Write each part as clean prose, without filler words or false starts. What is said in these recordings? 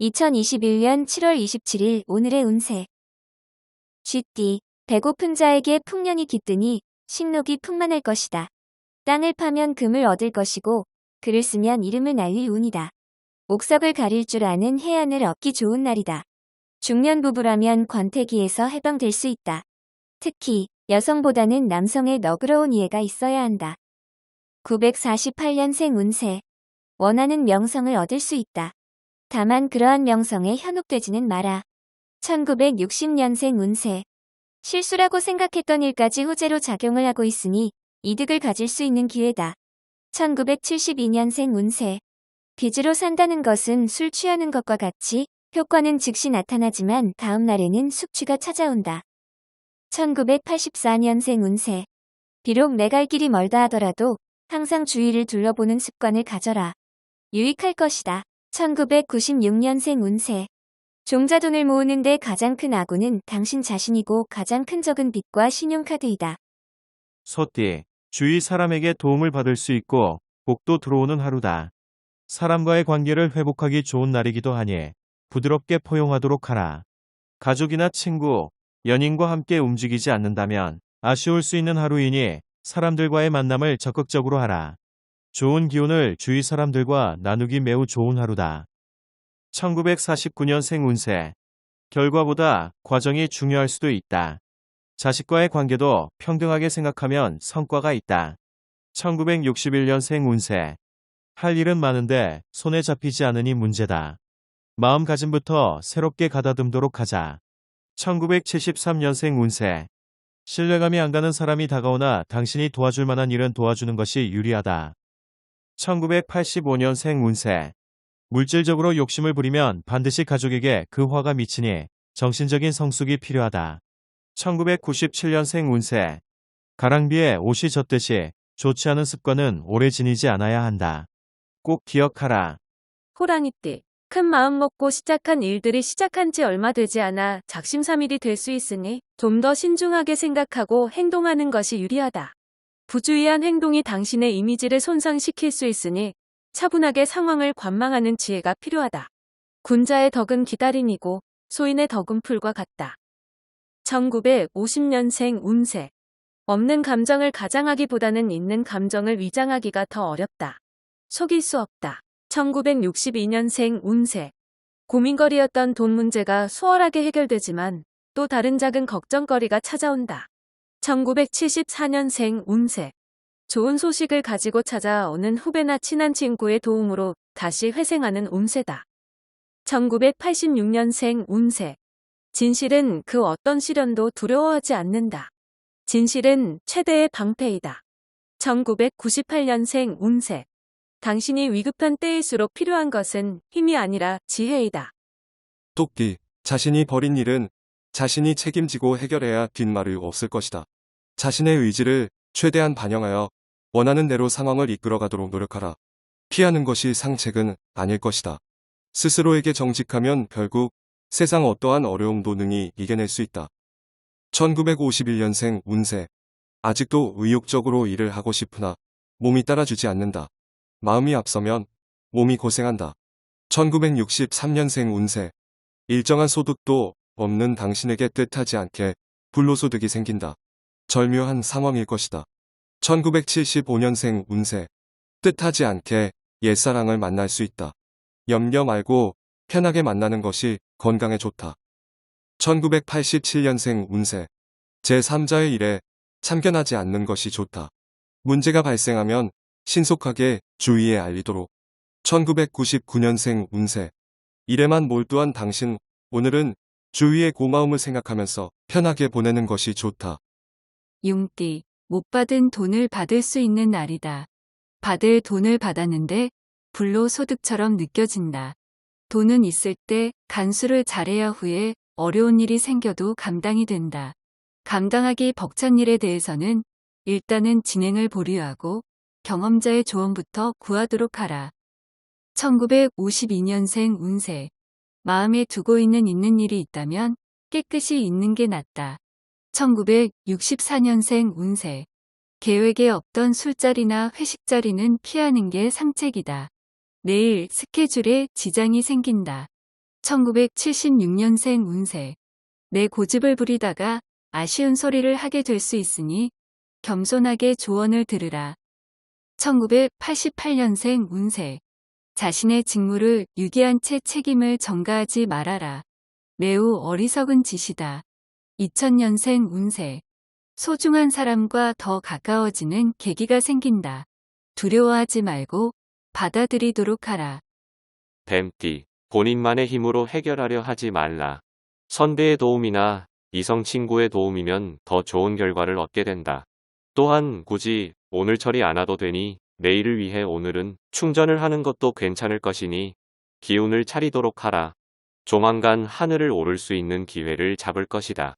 2021년 7월 27일 오늘의 운세. 쥐띠, 배고픈 자에게 풍년이 깃드니 식욕이 풍만할 것이다. 땅을 파면 금을 얻을 것이고 글을 쓰면 이름을 날릴 운이다. 옥석을 가릴 줄 아는 해안을 얻기 좋은 날이다. 중년 부부라면 권태기에서 해방될 수 있다. 특히 여성보다는 남성의 너그러운 이해가 있어야 한다. 948년생 운세. 원하는 명성을 얻을 수 있다. 다만 그러한 명성에 현혹되지는 마라. 1960년생 운세. 실수라고 생각했던 일까지 호재로 작용을 하고 있으니 이득을 가질 수 있는 기회다. 1972년생 운세. 빚으로 산다는 것은 술 취하는 것과 같이 효과는 즉시 나타나지만 다음 날에는 숙취가 찾아온다. 1984년생 운세. 비록 내 갈 길이 멀다 하더라도 항상 주위를 둘러보는 습관을 가져라. 유익할 것이다. 1996년생 운세. 종자돈을 모으는데 가장 큰 악운은 당신 자신이고 가장 큰 적은 빚과 신용카드이다. 소띠, 주위 사람에게 도움을 받을 수 있고 복도 들어오는 하루다. 사람과의 관계를 회복하기 좋은 날이기도 하니 부드럽게 포용하도록 하라. 가족이나 친구, 연인과 함께 움직이지 않는다면 아쉬울 수 있는 하루이니 사람들과의 만남을 적극적으로 하라. 좋은 기운을 주위 사람들과 나누기 매우 좋은 하루다. 1949년생 운세. 결과보다 과정이 중요할 수도 있다. 자식과의 관계도 평등하게 생각하면 성과가 있다. 1961년생 운세. 할 일은 많은데 손에 잡히지 않으니 문제다. 마음가짐부터 새롭게 가다듬도록 하자. 1973년생 운세. 신뢰감이 안 가는 사람이 다가오나 당신이 도와줄 만한 일은 도와주는 것이 유리하다. 1985년생 운세. 물질적으로 욕심을 부리면 반드시 가족에게 그 화가 미치니 정신적인 성숙이 필요하다. 1997년생 운세. 가랑비에 옷이 젖듯이 좋지 않은 습관은 오래 지니지 않아야 한다. 꼭 기억하라. 호랑이띠. 큰 마음 먹고 시작한 일들이 시작한 지 얼마 되지 않아 작심삼일이 될 수 있으니 좀 더 신중하게 생각하고 행동하는 것이 유리하다. 부주의한 행동이 당신의 이미지를 손상시킬 수 있으니 차분하게 상황을 관망하는 지혜가 필요하다. 군자의 덕은 기다림이고 소인의 덕은 풀과 같다. 1950년생 운세. 없는 감정을 가장하기보다는 있는 감정을 위장하기가 더 어렵다. 속일 수 없다. 1962년생 운세. 고민거리였던 돈 문제가 수월하게 해결되지만 또 다른 작은 걱정거리가 찾아온다. 1974년생 운세. 좋은 소식을 가지고 찾아오는 후배나 친한 친구의 도움으로 다시 회생하는 운세다. 1986년생 운세. 진실은 그 어떤 시련도 두려워하지 않는다. 진실은 최대의 방패이다. 1998년생 운세. 당신이 위급한 때일수록 필요한 것은 힘이 아니라 지혜이다. 토끼, 자신이 벌인 일은 자신이 책임지고 해결해야 뒷말이 없을 것이다. 자신의 의지를 최대한 반영하여 원하는 대로 상황을 이끌어가도록 노력하라. 피하는 것이 상책은 아닐 것이다. 스스로에게 정직하면 결국 세상 어떠한 어려움도 능히 이겨낼 수 있다. 1951년생 운세. 아직도 의욕적으로 일을 하고 싶으나 몸이 따라주지 않는다. 마음이 앞서면 몸이 고생한다. 1963년생 운세. 일정한 소득도 없는 당신에게 뜻하지 않게 불로소득이 생긴다. 절묘한 상황일 것이다. 1975년생 운세. 뜻하지 않게 옛사랑을 만날 수 있다. 염려 말고 편하게 만나는 것이 건강에 좋다. 1987년생 운세. 제3자의 일에 참견하지 않는 것이 좋다. 문제가 발생하면 신속하게 주위에 알리도록. 1999년생 운세. 일에만 몰두한 당신, 오늘은 주위의 고마움을 생각하면서 편하게 보내는 것이 좋다. 용띠, 못 받은 돈을 받을 수 있는 날이다. 받을 돈을 받았는데 불로소득처럼 느껴진다. 돈은 있을 때 간수를 잘해야 후에 어려운 일이 생겨도 감당이 된다. 감당하기 벅찬 일에 대해서는 일단은 진행을 보류하고 경험자의 조언부터 구하도록 하라. 1952년생 운세. 마음에 두고 있는 일이 있다면 깨끗이 있는 게 낫다. 1964년생 운세. 계획에 없던 술자리나 회식자리는 피하는 게 상책이다. 내일 스케줄에 지장이 생긴다. 1976년생 운세. 내 고집을 부리다가 아쉬운 소리를 하게 될 수 있으니 겸손하게 조언을 들으라. 1988년생 운세. 자신의 직무를 유기한 채 책임을 전가하지 말아라. 매우 어리석은 짓이다. 2000년생 운세. 소중한 사람과 더 가까워지는 계기가 생긴다. 두려워하지 말고 받아들이도록 하라. 뱀띠, 본인만의 힘으로 해결하려 하지 말라. 선배의 도움이나 이성 친구의 도움이면 더 좋은 결과를 얻게 된다. 또한 굳이 오늘 처리 안 와도 되니 내일을 위해 오늘은 충전을 하는 것도 괜찮을 것이니 기운을 차리도록 하라. 조만간 하늘을 오를 수 있는 기회를 잡을 것이다.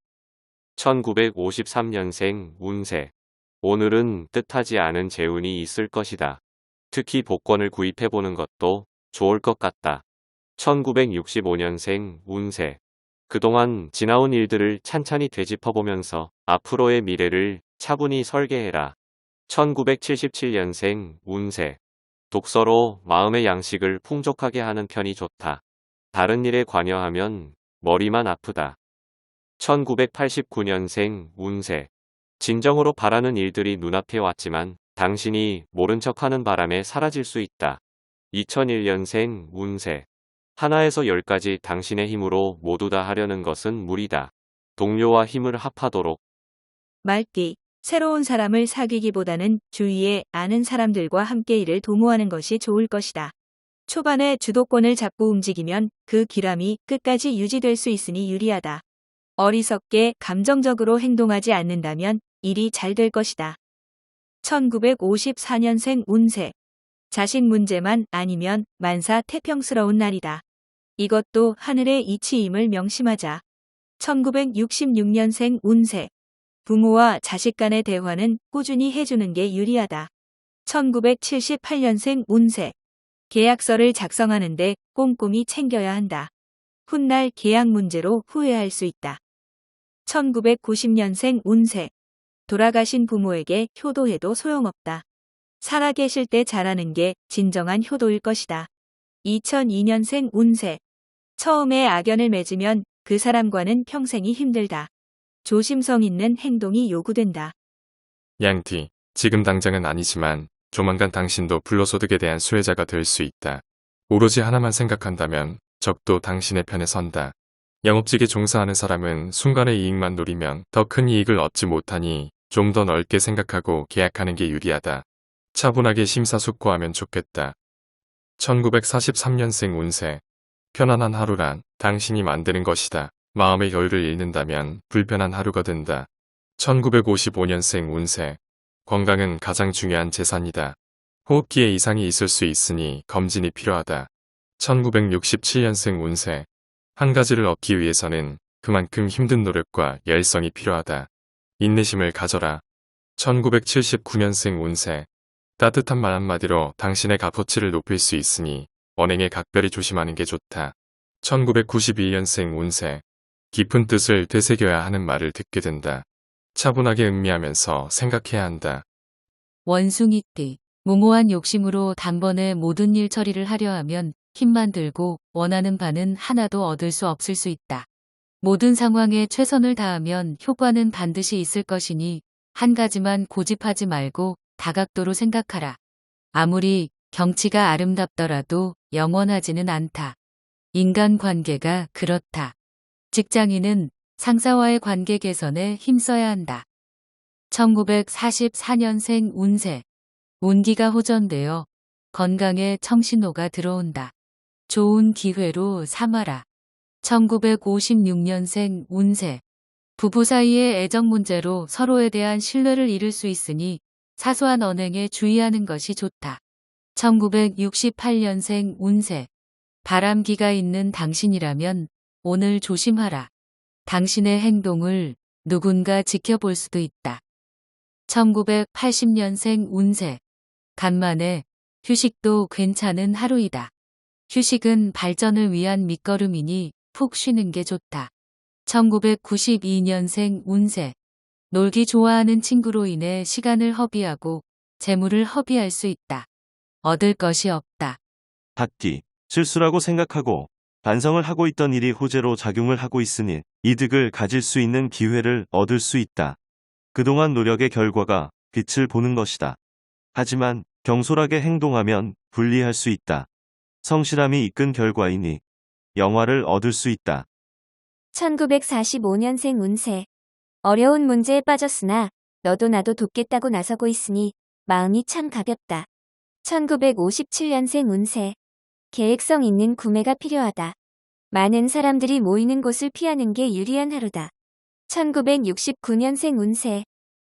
1953년생 운세. 오늘은 뜻하지 않은 재운이 있을 것이다. 특히 복권을 구입해보는 것도 좋을 것 같다. 1965년생 운세. 그동안 지나온 일들을 찬찬히 되짚어보면서 앞으로의 미래를 차분히 설계해라. 1977년생 운세. 독서로 마음의 양식을 풍족하게 하는 편이 좋다. 다른 일에 관여하면 머리만 아프다. 1989년생 운세. 진정으로 바라는 일들이 눈앞에 왔지만 당신이 모른 척하는 바람에 사라질 수 있다. 2001년생 운세. 하나에서 10까지 당신의 힘으로 모두 다 하려는 것은 무리다. 동료와 힘을 합하도록. 말띠, 새로운 사람을 사귀기보다는 주위에 아는 사람들과 함께 일을 도모하는 것이 좋을 것이다. 초반에 주도권을 잡고 움직이면 그 길함이 끝까지 유지될 수 있으니 유리하다. 어리석게 감정적으로 행동하지 않는다면 일이 잘 될 것이다. 1954년생 운세. 자식 문제만 아니면 만사 태평스러운 날이다. 이것도 하늘의 이치임을 명심하자. 1966년생 운세. 부모와 자식 간의 대화는 꾸준히 해주는 게 유리하다. 1978년생 운세. 계약서를 작성하는데 꼼꼼히 챙겨야 한다. 훗날 계약 문제로 후회할 수 있다. 1990년생 운세. 돌아가신 부모에게 효도해도 소용없다. 살아계실 때 잘하는 게 진정한 효도일 것이다. 2002년생 운세. 처음에 악연을 맺으면 그 사람과는 평생이 힘들다. 조심성 있는 행동이 요구된다. 양띠, 지금 당장은 아니지만 조만간 당신도 불로소득에 대한 수혜자가 될 수 있다. 오로지 하나만 생각한다면 적도 당신의 편에 선다. 영업직에 종사하는 사람은 순간의 이익만 노리면 더 큰 이익을 얻지 못하니 좀 더 넓게 생각하고 계약하는 게 유리하다. 차분하게 심사숙고하면 좋겠다. 1943년생 운세. 편안한 하루란 당신이 만드는 것이다. 마음의 여유를 잃는다면 불편한 하루가 된다. 1955년생 운세. 건강은 가장 중요한 재산이다. 호흡기에 이상이 있을 수 있으니 검진이 필요하다. 1967년생 운세. 한 가지를 얻기 위해서는 그만큼 힘든 노력과 열성이 필요하다. 인내심을 가져라. 1979년생 운세. 따뜻한 말 한마디로 당신의 값어치를 높일 수 있으니 언행에 각별히 조심하는 게 좋다. 1992년생 운세. 깊은 뜻을 되새겨야 하는 말을 듣게 된다. 차분하게 음미하면서 생각해야 한다. 원숭이띠. 무모한 욕심으로 단번에 모든 일 처리를 하려 하면 힘만 들고 원하는 바는 하나도 얻을 수 없을 수 있다. 모든 상황에 최선을 다하면 효과는 반드시 있을 것이니 한 가지만 고집하지 말고 다각도로 생각하라. 아무리 경치가 아름답더라도 영원하지는 않다. 인간관계가 그렇다. 직장인은 상사와의 관계 개선에 힘써야 한다. 1944년생 운세. 운기가 호전되어 건강에 청신호가 들어온다. 좋은 기회로 삼아라. 1956년생 운세. 부부 사이의 애정 문제로 서로에 대한 신뢰를 잃을 수 있으니 사소한 언행에 주의하는 것이 좋다. 1968년생 운세. 바람기가 있는 당신이라면 오늘 조심하라. 당신의 행동을 누군가 지켜볼 수도 있다. 1980년생 운세. 간만에 휴식도 괜찮은 하루이다. 휴식은 발전을 위한 밑거름이니 푹 쉬는 게 좋다. 1992년생 운세. 놀기 좋아하는 친구로 인해 시간을 허비하고 재물을 허비할 수 있다. 얻을 것이 없다. 닭띠, 실수라고 생각하고 반성을 하고 있던 일이 호재로 작용을 하고 있으니 이득을 가질 수 있는 기회를 얻을 수 있다. 그동안 노력의 결과가 빛을 보는 것이다. 하지만 경솔하게 행동하면 불리할 수 있다. 성실함이 이끈 결과이니 영화를 얻을 수 있다. 1945년생 운세. 어려운 문제에 빠졌으나 너도 나도 돕겠다고 나서고 있으니 마음이 참 가볍다. 1957년생 운세. 계획성 있는 구매가 필요하다. 많은 사람들이 모이는 곳을 피하는 게 유리한 하루다. 1969년생 운세.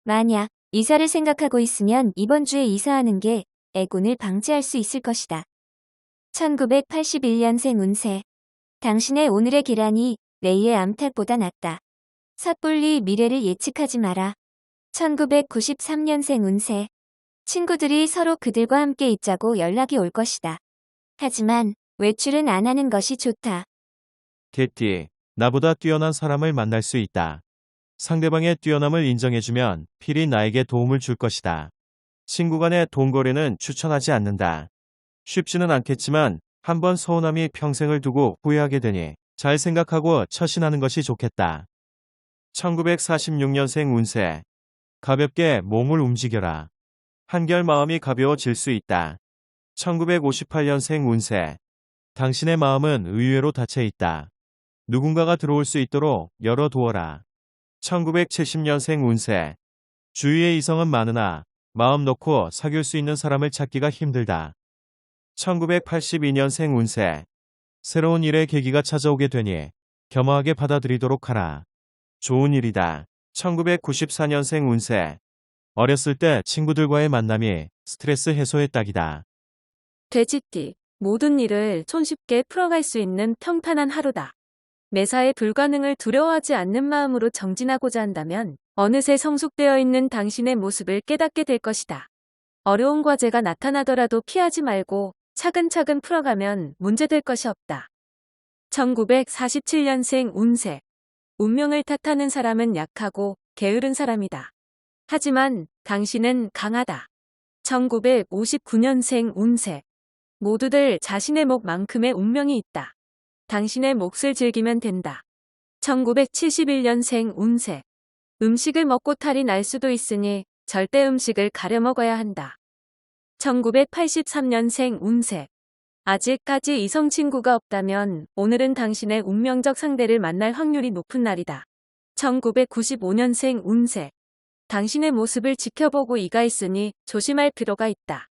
만약 이사를 생각하고 있으면 이번 주에 이사하는 게 애군을 방지할 수 있을 것이다. 1981년생 운세. 당신의 오늘의 계란이 내일의 암탉보다 낫다. 섣불리 미래를 예측하지 마라. 1993년생 운세. 친구들이 서로 그들과 함께 있자고 연락이 올 것이다. 하지만 외출은 안 하는 것이 좋다. 개띠, 나보다 뛰어난 사람을 만날 수 있다. 상대방의 뛰어남을 인정해주면 필히 나에게 도움을 줄 것이다. 친구 간의 돈거래는 추천하지 않는다. 쉽지는 않겠지만 한번 서운함이 평생을 두고 후회하게 되니 잘 생각하고 처신하는 것이 좋겠다. 1946년생 운세. 가볍게 몸을 움직여라. 한결 마음이 가벼워질 수 있다. 1958년생 운세. 당신의 마음은 의외로 닫혀 있다. 누군가가 들어올 수 있도록 열어두어라. 1970년생 운세. 주위에 이성은 많으나 마음 놓고 사귈 수 있는 사람을 찾기가 힘들다. 1982년생 운세. 새로운 일의 계기가 찾아오게 되니 겸허하게 받아들이도록 하라. 좋은 일이다. 1994년생 운세. 어렸을 때 친구들과의 만남이 스트레스 해소의 딱이다. 돼지띠. 모든 일을 손쉽게 풀어갈 수 있는 평탄한 하루다. 매사에 불가능을 두려워하지 않는 마음으로 정진하고자 한다면 어느새 성숙되어 있는 당신의 모습을 깨닫게 될 것이다. 어려운 과제가 나타나더라도 피하지 말고 차근차근 풀어가면 문제될 것이 없다. 1947년생 운세. 운명을 탓하는 사람은 약하고 게으른 사람이다. 하지만 당신은 강하다. 1959년생 운세. 모두들 자신의 몫만큼의 운명이 있다. 당신의 몫을 즐기면 된다. 1971년생 운세. 음식을 먹고 탈이 날 수도 있으니 절대 음식을 가려 먹어야 한다. 1983년생 운세. 아직까지 이성 친구가 없다면 오늘은 당신의 운명적 상대를 만날 확률이 높은 날이다. 1995년생 운세. 당신의 모습을 지켜보고 이가 있으니 조심할 필요가 있다.